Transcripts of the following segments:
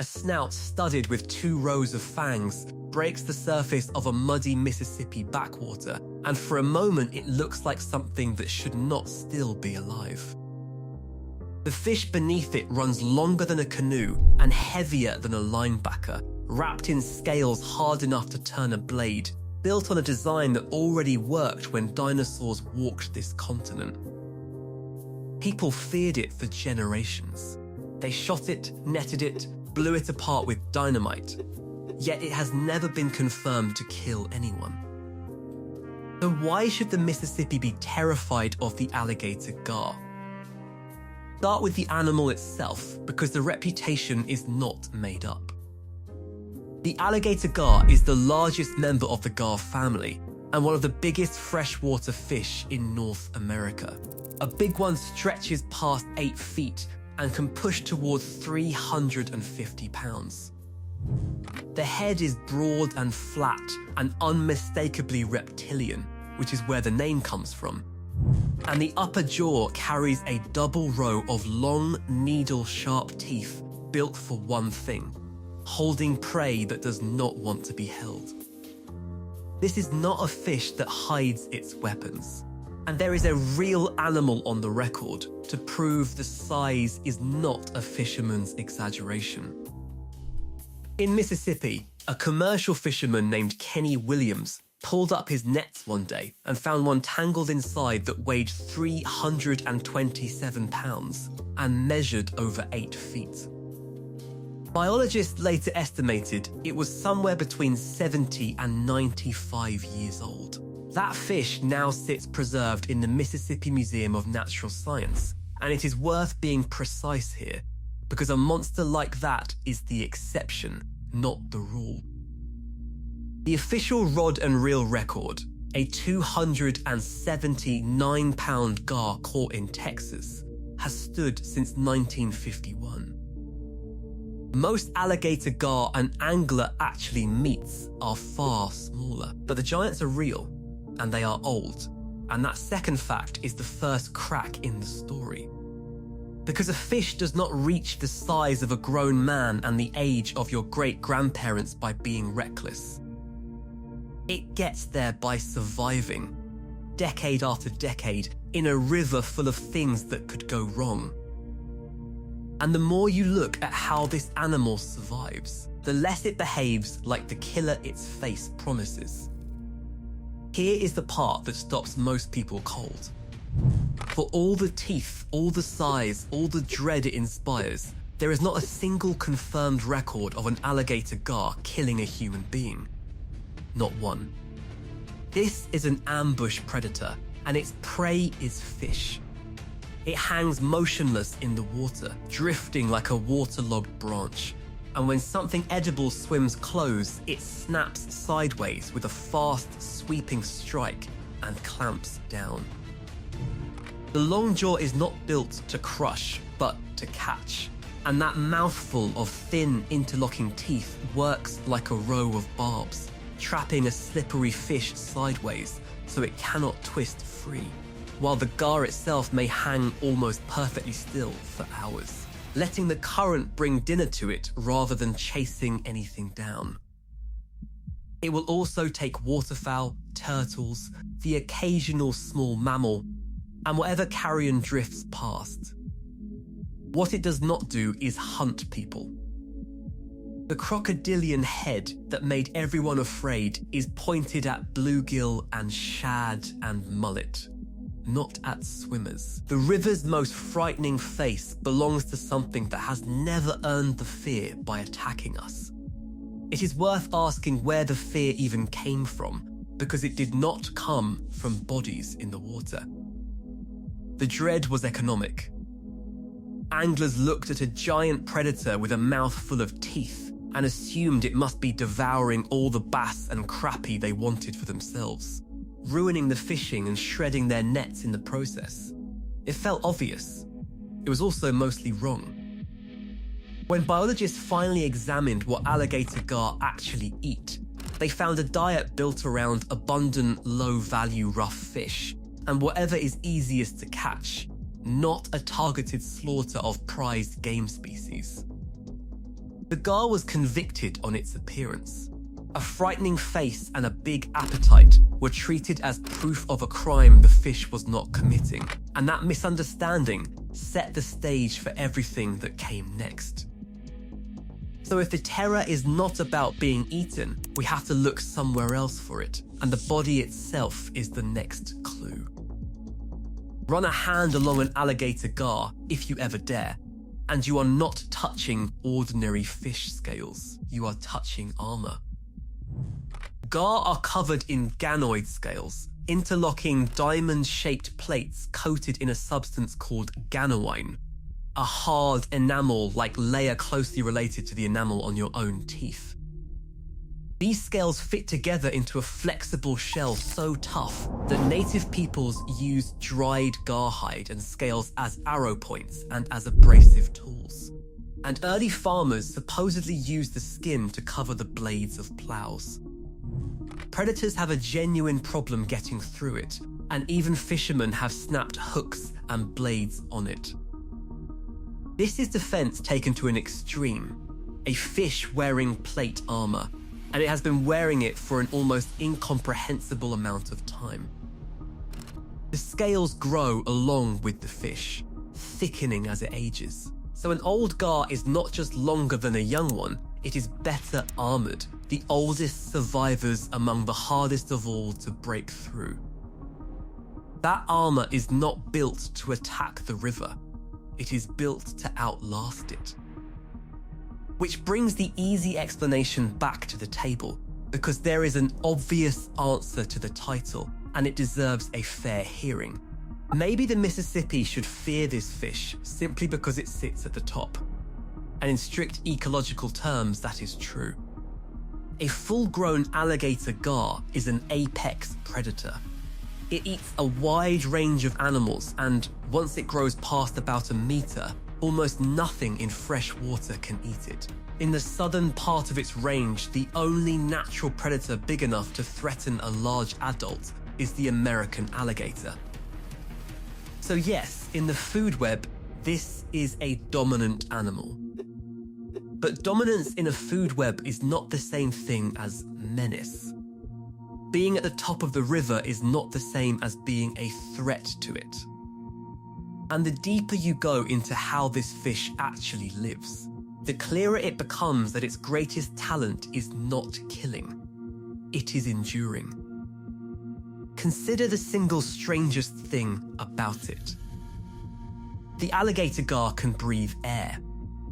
A snout studded with 2 rows of fangs breaks the surface of a muddy Mississippi backwater, and for a moment it looks like something that should not still be alive. The fish beneath it runs longer than a canoe and heavier than a linebacker, wrapped in scales hard enough to turn a blade, built on a design that already worked when dinosaurs walked this continent. People feared it for generations. They shot it, netted it, blew it apart with dynamite, yet it has never been confirmed to kill anyone. So why should the Mississippi be terrified of the alligator gar? Start with the animal itself, because the reputation is not made up. The alligator gar is the largest member of the gar family and one of the biggest freshwater fish in North America. A big one stretches past 8 feet and can push towards 350 pounds. The head is broad and flat and unmistakably reptilian, which is where the name comes from. And the upper jaw carries a double row of long, needle-sharp teeth built for one thing: holding prey that does not want to be held. This is not a fish that hides its weapons. And there is a real animal on the record to prove the size is not a fisherman's exaggeration. In Mississippi, a commercial fisherman named Kenny Williams pulled up his nets one day and found one tangled inside that weighed 327 pounds and measured over 8 feet. Biologists later estimated it was somewhere between 70 and 95 years old. That fish now sits preserved in the Mississippi Museum of Natural Science, and it is worth being precise here, because a monster like that is the exception, not the rule. The official rod and reel record, a 279-pound gar caught in Texas, has stood since 1951. Most alligator gar an angler actually meets are far smaller, but the giants are real, and they are old, and that second fact is the first crack in the story. Because a fish does not reach the size of a grown man and the age of your great-grandparents by being reckless. It gets there by surviving, decade after decade, in a river full of things that could go wrong. And the more you look at how this animal survives, the less it behaves like the killer its face promises. Here is the part that stops most people cold. For all the teeth, all the size, all the dread it inspires, there is not a single confirmed record of an alligator gar killing a human being. Not one. This is an ambush predator, and its prey is fish. It hangs motionless in the water, drifting like a waterlogged branch. And when something edible swims close, it snaps sideways with a fast, sweeping strike and clamps down. The long jaw is not built to crush, but to catch. And that mouthful of thin, interlocking teeth works like a row of barbs, trapping a slippery fish sideways so it cannot twist free, while the gar itself may hang almost perfectly still for hours, letting the current bring dinner to it rather than chasing anything down. It will also take waterfowl, turtles, the occasional small mammal, and whatever carrion drifts past. What it does not do is hunt people. The crocodilian head that made everyone afraid is pointed at bluegill and shad and mullet, not at swimmers. The river's most frightening face belongs to something that has never earned the fear by attacking us. It is worth asking where the fear even came from, because it did not come from bodies in the water. The dread was economic. Anglers looked at a giant predator with a mouth full of teeth and assumed it must be devouring all the bass and crappie they wanted for themselves, ruining the fishing and shredding their nets in the process. It felt obvious. It was also mostly wrong. When biologists finally examined what alligator gar actually eat, they found a diet built around abundant, low-value rough fish, and whatever is easiest to catch, not a targeted slaughter of prized game species. The gar was convicted on its appearance. A frightening face and a big appetite were treated as proof of a crime the fish was not committing, and that misunderstanding set the stage for everything that came next. So if the terror is not about being eaten, we have to look somewhere else for it, and the body itself is the next clue. Run a hand along an alligator gar if you ever dare, and you are not touching ordinary fish scales, you are touching armor. Gar are covered in ganoid scales, interlocking diamond-shaped plates coated in a substance called ganoine, a hard enamel-like layer closely related to the enamel on your own teeth. These scales fit together into a flexible shell so tough that native peoples used dried gar hide and scales as arrow points and as abrasive tools. And early farmers supposedly used the skin to cover the blades of plows. Predators have a genuine problem getting through it, and even fishermen have snapped hooks and blades on it. This is defense taken to an extreme, a fish wearing plate armor, and it has been wearing it for an almost incomprehensible amount of time. The scales grow along with the fish, thickening as it ages. So an old gar is not just longer than a young one, it is better armored, the oldest survivors among the hardest of all to break through. That armor is not built to attack the river, it is built to outlast it. Which brings the easy explanation back to the table, because there is an obvious answer to the title, and it deserves a fair hearing. Maybe the Mississippi should fear this fish simply because it sits at the top. And in strict ecological terms, that is true. A full-grown alligator gar is an apex predator. It eats a wide range of animals, and once it grows past about a meter, almost nothing in fresh water can eat it. In the southern part of its range, the only natural predator big enough to threaten a large adult is the American alligator. So yes, in the food web, this is a dominant animal. But dominance in a food web is not the same thing as menace. Being at the top of the river is not the same as being a threat to it. And the deeper you go into how this fish actually lives, the clearer it becomes that its greatest talent is not killing, it is enduring. Consider the single strangest thing about it. The alligator gar can breathe air.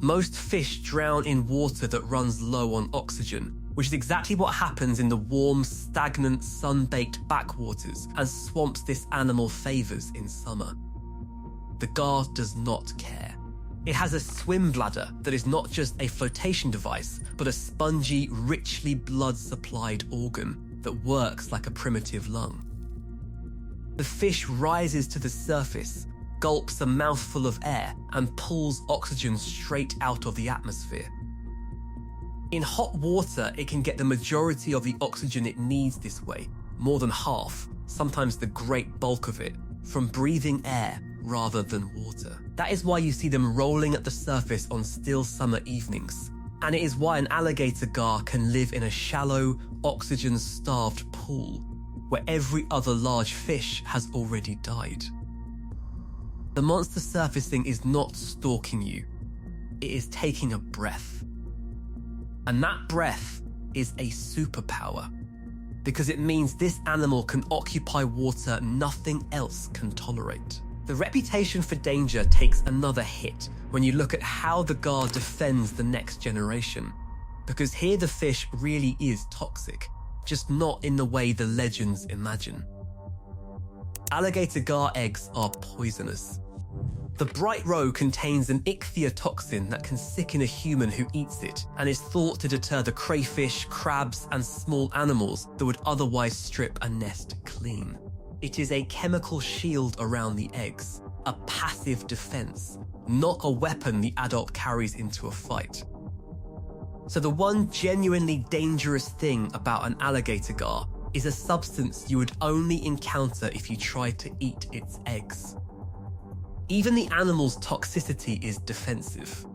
Most fish drown in water that runs low on oxygen, which is exactly what happens in the warm, stagnant, sun-baked backwaters and swamps this animal favours in summer. The gar does not care. It has a swim bladder that is not just a flotation device, but a spongy, richly blood-supplied organ that works like a primitive lung. The fish rises to the surface, gulps a mouthful of air, and pulls oxygen straight out of the atmosphere. In hot water, it can get the majority of the oxygen it needs this way, more than half, sometimes the great bulk of it, from breathing air rather than water. That is why you see them rolling at the surface on still summer evenings, and it is why an alligator gar can live in a shallow, oxygen-starved pool, where every other large fish has already died. The monster surfacing is not stalking you, it is taking a breath. And that breath is a superpower, because it means this animal can occupy water nothing else can tolerate. The reputation for danger takes another hit when you look at how the gar defends the next generation, because here the fish really is toxic, just not in the way the legends imagine. Alligator gar eggs are poisonous. The bright roe contains an ichthyotoxin that can sicken a human who eats it and is thought to deter the crayfish, crabs, and small animals that would otherwise strip a nest clean. It is a chemical shield around the eggs, a passive defense, not a weapon the adult carries into a fight. So the one genuinely dangerous thing about an alligator gar is a substance you would only encounter if you tried to eat its eggs. Even the animal's toxicity is defensive.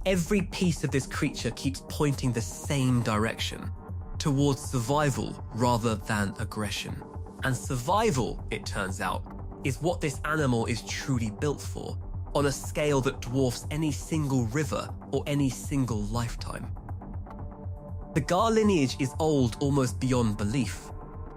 Every piece of this creature keeps pointing the same direction, towards survival rather than aggression. And survival, it turns out, is what this animal is truly built for, on a scale that dwarfs any single river or any single lifetime. The gar lineage is old almost beyond belief.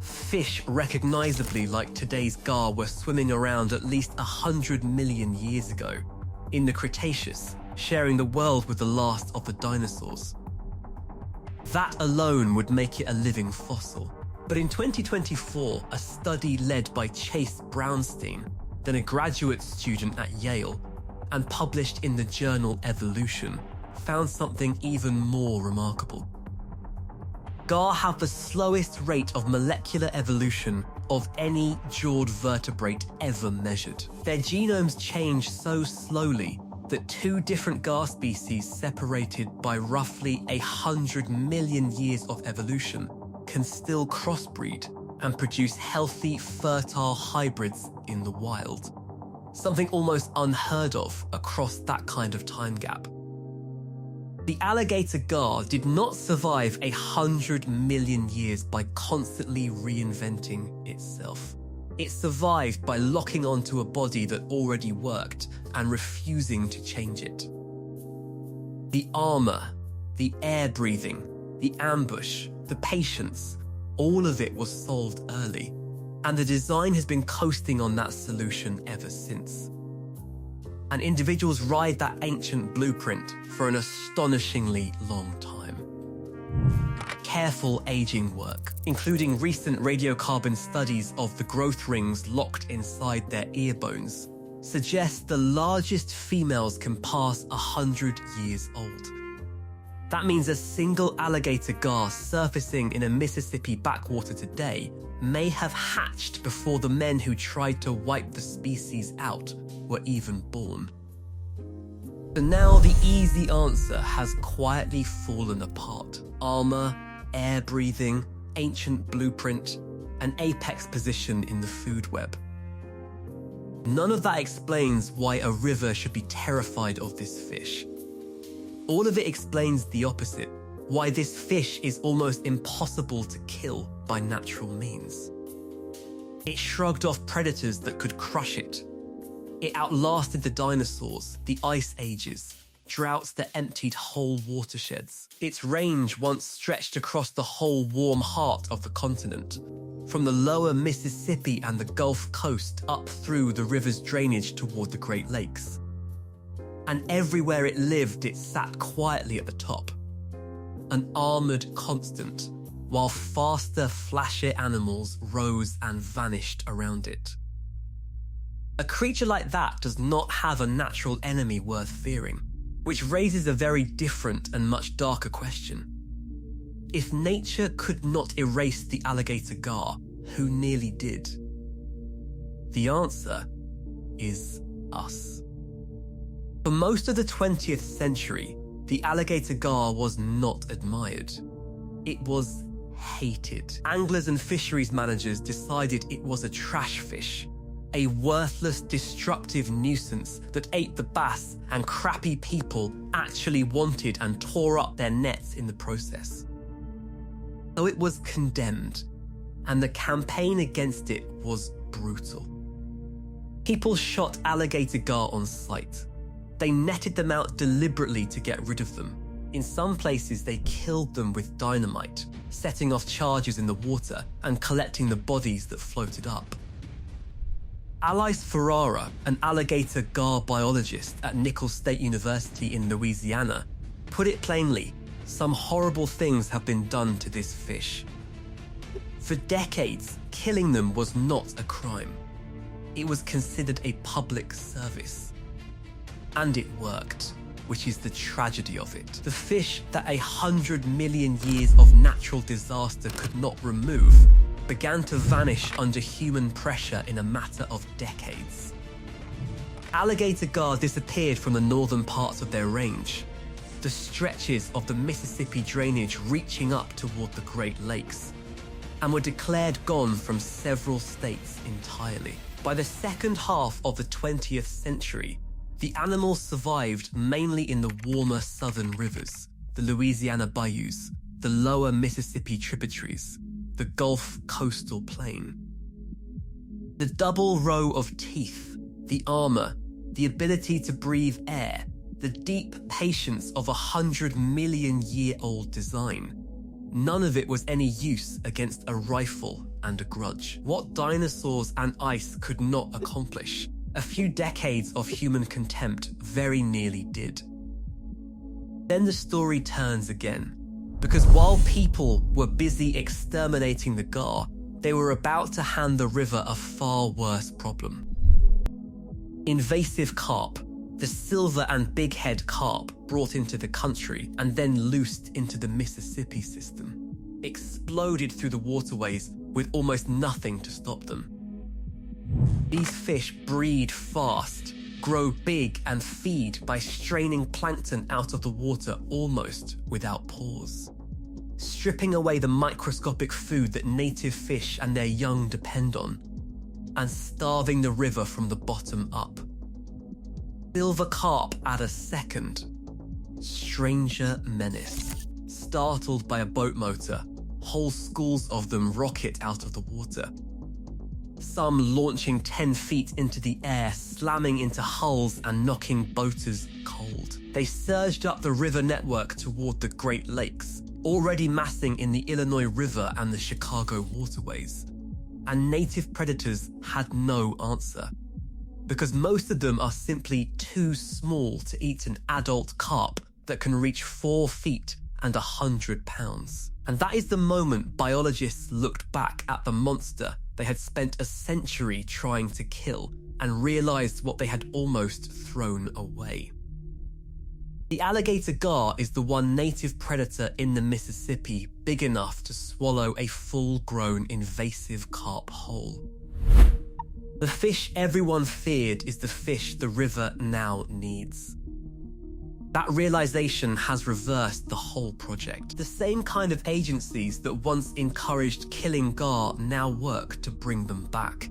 Fish recognizably like today's gar were swimming around at least 100 million years ago, in the Cretaceous, sharing the world with the last of the dinosaurs. That alone would make it a living fossil. But in 2024, a study led by Chase Brownstein, then a graduate student at Yale, and published in the journal Evolution, found something even more remarkable. Gar have the slowest rate of molecular evolution of any jawed vertebrate ever measured. Their genomes change so slowly that two different gar species separated by roughly 100 million years of evolution can still crossbreed and produce healthy, fertile hybrids in the wild. Something almost unheard of across that kind of time gap. The alligator gar did not survive 100 million years by constantly reinventing itself. It survived by locking onto a body that already worked and refusing to change it. The armor, the air breathing, the ambush, the patience, all of it was solved early, and the design has been coasting on that solution ever since. And individuals ride that ancient blueprint for an astonishingly long time. Careful aging work, including recent radiocarbon studies of the growth rings locked inside their ear bones, suggests the largest females can pass 100 years old. That means a single alligator gar surfacing in a Mississippi backwater today may have hatched before the men who tried to wipe the species out were even born. So now the easy answer has quietly fallen apart. Armor, air breathing, ancient blueprint, an apex position in the food web. None of that explains why a river should be terrified of this fish. All of it explains the opposite, why this fish is almost impossible to kill by natural means. It shrugged off predators that could crush it. It outlasted the dinosaurs, the ice ages, droughts that emptied whole watersheds. Its range once stretched across the whole warm heart of the continent, from the lower Mississippi and the Gulf Coast up through the river's drainage toward the Great Lakes. And everywhere it lived, it sat quietly at the top, an armored constant, while faster, flashier animals rose and vanished around it. A creature like that does not have a natural enemy worth fearing, which raises a very different and much darker question. If nature could not erase the alligator gar, who nearly did? The answer is us. For most of the 20th century, the alligator gar was not admired. It was hated. Anglers and fisheries managers decided it was a trash fish, a worthless, destructive nuisance that ate the bass and crappy people actually wanted and tore up their nets in the process. So it was condemned, and the campaign against it was brutal. People shot alligator gar on sight. They netted them out deliberately to get rid of them. In some places, they killed them with dynamite, setting off charges in the water and collecting the bodies that floated up. Alice Ferrara, an alligator gar biologist at Nicholls State University in Louisiana, put it plainly, some horrible things have been done to this fish. For decades, killing them was not a crime. It was considered a public service. And it worked, which is the tragedy of it. The fish that 100 million years of natural disaster could not remove began to vanish under human pressure in a matter of decades. Alligator gar disappeared from the northern parts of their range, the stretches of the Mississippi drainage reaching up toward the Great Lakes, and were declared gone from several states entirely. By the second half of the 20th century, The animals survived mainly in the warmer southern rivers, the Louisiana bayous, the lower Mississippi tributaries, the Gulf coastal plain. The double row of teeth, the armor, the ability to breathe air, the deep patience of a 100-million-year-old design. None of it was any use against a rifle and a grudge. What dinosaurs and ice could not accomplish, a few decades of human contempt very nearly did. Then the story turns again, because while people were busy exterminating the gar, they were about to hand the river a far worse problem. Invasive carp, the silver and bighead carp brought into the country and then loosed into the Mississippi system, exploded through the waterways with almost nothing to stop them. These fish breed fast, grow big and feed by straining plankton out of the water almost without pause, stripping away the microscopic food that native fish and their young depend on, and starving the river from the bottom up. Silver carp add a second, stranger menace. Startled by a boat motor, whole schools of them rocket out of the water. Some launching 10 feet into the air, slamming into hulls and knocking boaters cold. They surged up the river network toward the Great Lakes, already massing in the Illinois River and the Chicago waterways. And native predators had no answer, because most of them are simply too small to eat an adult carp that can reach 4 feet and 100 pounds. And that is the moment biologists looked back at the monster they had spent a century trying to kill and realized what they had almost thrown away. The alligator gar is the one native predator in the Mississippi big enough to swallow a full-grown invasive carp whole. The fish everyone feared is the fish the river now needs. That realization has reversed the whole project. The same kind of agencies that once encouraged killing gar now work to bring them back.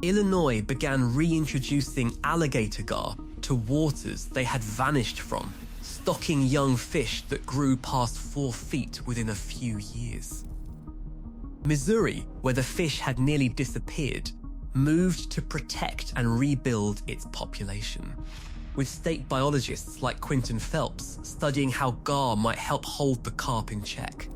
Illinois began reintroducing alligator gar to waters they had vanished from, stocking young fish that grew past 4 feet within a few years. Missouri, where the fish had nearly disappeared, moved to protect and rebuild its population, with state biologists like Quentin Phelps studying how gar might help hold the carp in check.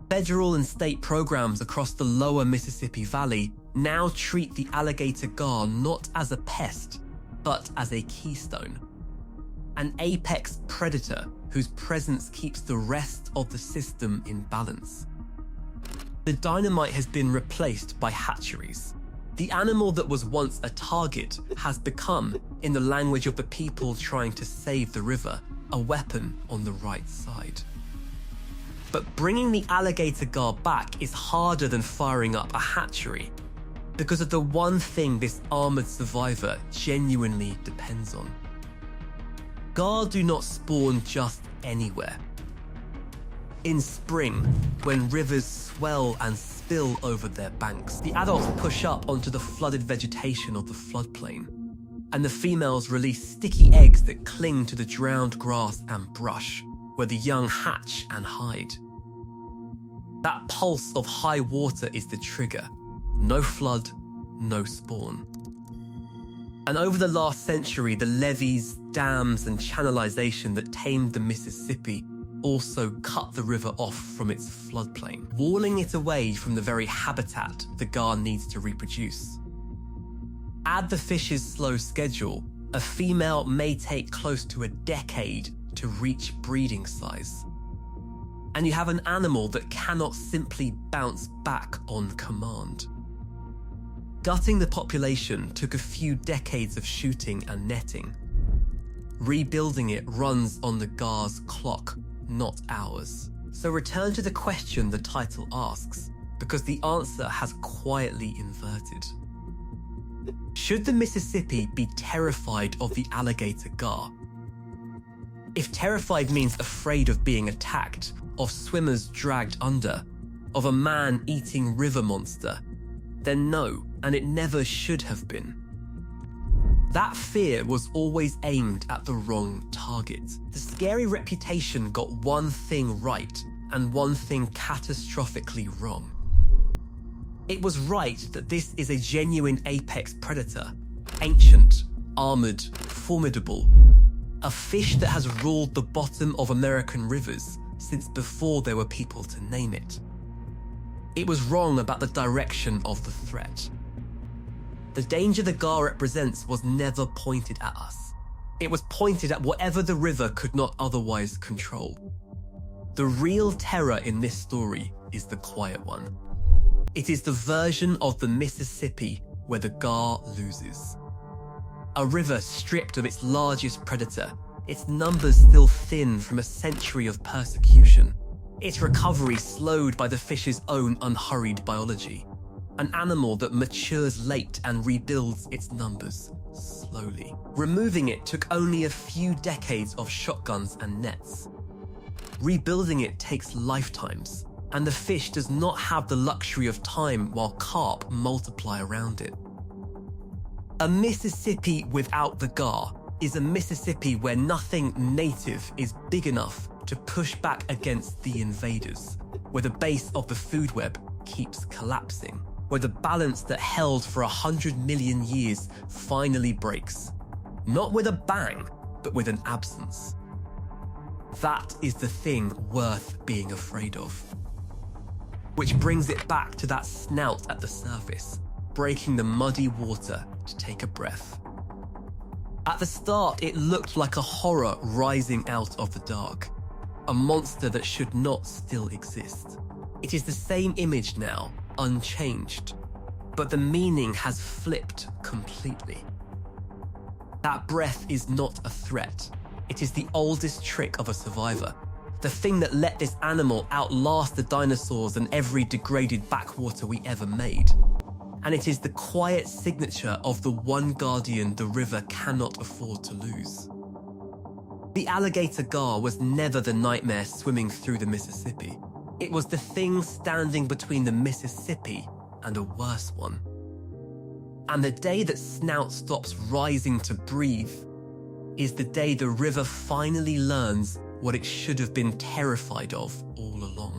Federal and state programs across the lower Mississippi Valley now treat the alligator gar not as a pest, but as a keystone, an apex predator whose presence keeps the rest of the system in balance. The dynamite has been replaced by hatcheries. The animal that was once a target has become, in the language of the people trying to save the river, a weapon on the right side. But bringing the alligator gar back is harder than firing up a hatchery, because of the one thing this armored survivor genuinely depends on. Gar do not spawn just anywhere. In spring, when rivers swell and spill over their banks, the adults push up onto the flooded vegetation of the floodplain, and the females release sticky eggs that cling to the drowned grass and brush, where the young hatch and hide. That pulse of high water is the trigger. No flood, no spawn. And over the last century, the levees, dams, and channelization that tamed the Mississippi also cut the river off from its floodplain, walling it away from the very habitat the gar needs to reproduce. Add the fish's slow schedule, a female may take close to a decade to reach breeding size. And you have an animal that cannot simply bounce back on command. Gutting the population took a few decades of shooting and netting. Rebuilding it runs on the gar's clock, not ours. So return to the question the title asks, because the answer has quietly inverted. Should the Mississippi be terrified of the alligator gar? If terrified means afraid of being attacked, of swimmers dragged under, of a man-eating river monster, then no, and it never should have been. That fear was always aimed at the wrong target. The scary reputation got one thing right and one thing catastrophically wrong. It was right that this is a genuine apex predator, ancient, armored, formidable, a fish that has ruled the bottom of American rivers since before there were people to name it. It was wrong about the direction of the threat. The danger the gar represents was never pointed at us. It was pointed at whatever the river could not otherwise control. The real terror in this story is the quiet one. It is the version of the Mississippi where the gar loses. A river stripped of its largest predator, its numbers still thin from a century of persecution, its recovery slowed by the fish's own unhurried biology. An animal that matures late and rebuilds its numbers slowly. Removing it took only a few decades of shotguns and nets. Rebuilding it takes lifetimes, and the fish does not have the luxury of time while carp multiply around it. A Mississippi without the gar is a Mississippi where nothing native is big enough to push back against the invaders, where the base of the food web keeps collapsing, where the balance that held for 100 million years finally breaks. Not with a bang, but with an absence. That is the thing worth being afraid of. Which brings it back to that snout at the surface, breaking the muddy water to take a breath. At the start, it looked like a horror rising out of the dark, a monster that should not still exist. It is the same image now, unchanged, but the meaning has flipped completely. That breath is not a threat. It is the oldest trick of a survivor, the thing that let this animal outlast the dinosaurs and every degraded backwater we ever made. And it is the quiet signature of the one guardian the river cannot afford to lose. The alligator gar was never the nightmare swimming through the Mississippi. It was the thing standing between the Mississippi and a worse one. And the day that snout stops rising to breathe is the day the river finally learns what it should have been terrified of all along.